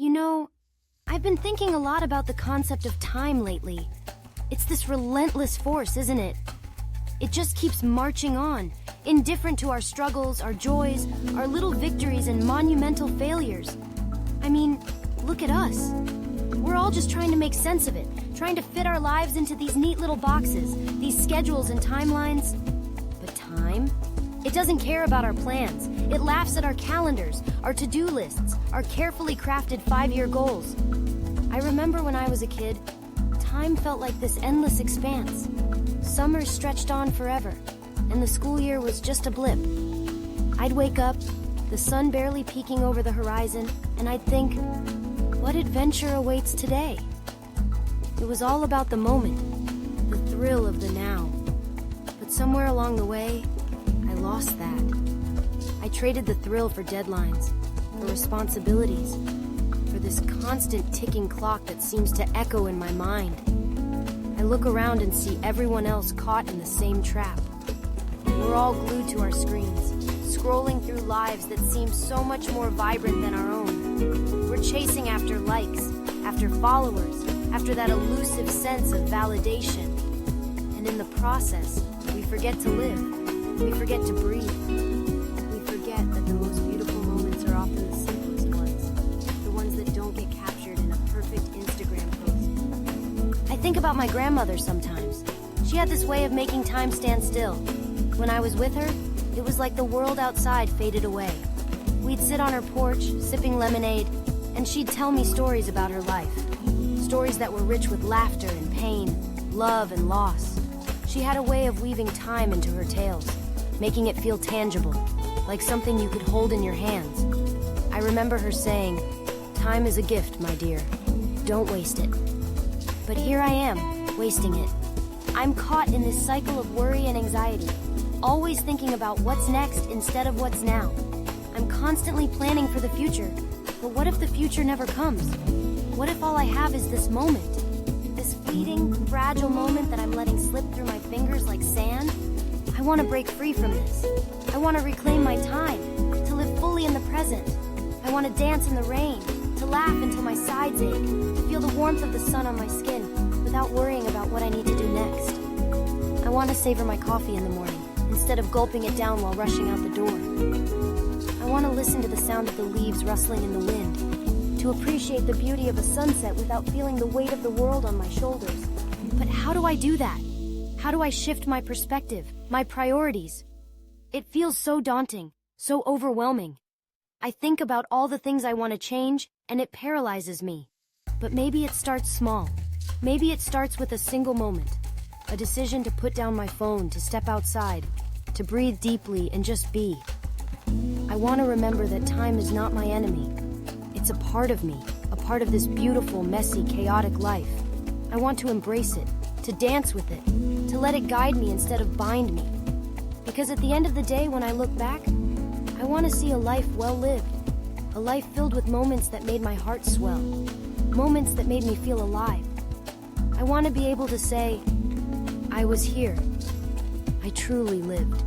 You know, I've been thinking a lot about the concept of time lately. It's this relentless force, isn't it? It just keeps marching on, indifferent to our struggles, our joys, our little victories and monumental failures. I mean, look at us. We're all just trying to make sense of it, trying to fit our lives into these neat little boxes, these schedules and timelines. But time? It doesn't care about our plans. It laughs at our calendars, our to-do lists, our carefully crafted 5-year goals. I remember when I was a kid, time felt like this endless expanse. Summers stretched on forever, and the school year was just a blip. I'd wake up, the sun barely peeking over the horizon, and I'd think, what adventure awaits today? It was all about the moment, the thrill of the now. But somewhere along the way, I lost that. I traded the thrill for deadlines, for responsibilities, for this constant ticking clock that seems to echo in my mind. I look around and see everyone else caught in the same trap. We're all glued to our screens, scrolling through lives that seem so much more vibrant than our own. We're chasing after likes, after followers, after that elusive sense of validation. And in the process, we forget to live. We forget to breathe. We forget that the most beautiful moments are often the simplest ones, the ones that don't get captured in a perfect Instagram post. I think about my grandmother sometimes. She had this way of making time stand still. When I was with her, it was like the world outside faded away. We'd sit on her porch, sipping lemonade, and she'd tell me stories about her life. Stories that were rich with laughter and pain, love and loss. She had a way of weaving time into her tales, making it feel tangible, like something you could hold in your hands. I remember her saying, "Time is a gift, my dear. Don't waste it." But here I am, wasting it. I'm caught in this cycle of worry and anxiety, always thinking about what's next instead of what's now. I'm constantly planning for the future, but what if the future never comes? What if all I have is this moment? This fleeting, fragile moment that I'm letting slip through my fingers like sand? I want to break free from this. I want to reclaim my time, to live fully in the present. I want to dance in the rain, to laugh until my sides ache, to feel the warmth of the sun on my skin without worrying about what I need to do next. I want to savor my coffee in the morning instead of gulping it down while rushing out the door. I want to listen to the sound of the leaves rustling in the wind, to appreciate the beauty of a sunset without feeling the weight of the world on my shoulders. But how do I do that? How do I shift my perspective, my priorities? It feels so daunting, so overwhelming. I think about all the things I want to change, and it paralyzes me. But maybe it starts small. Maybe it starts with a single moment, a decision to put down my phone, to step outside, to breathe deeply and just be. I want to remember that time is not my enemy. It's a part of me, a part of this beautiful, messy, chaotic life. I want to embrace it, to dance with it, to let it guide me instead of bind me. Because at the end of the day, when I look back, I want to see a life well lived, a life filled with moments that made my heart swell, moments that made me feel alive. I want to be able to say, I was here. I truly lived.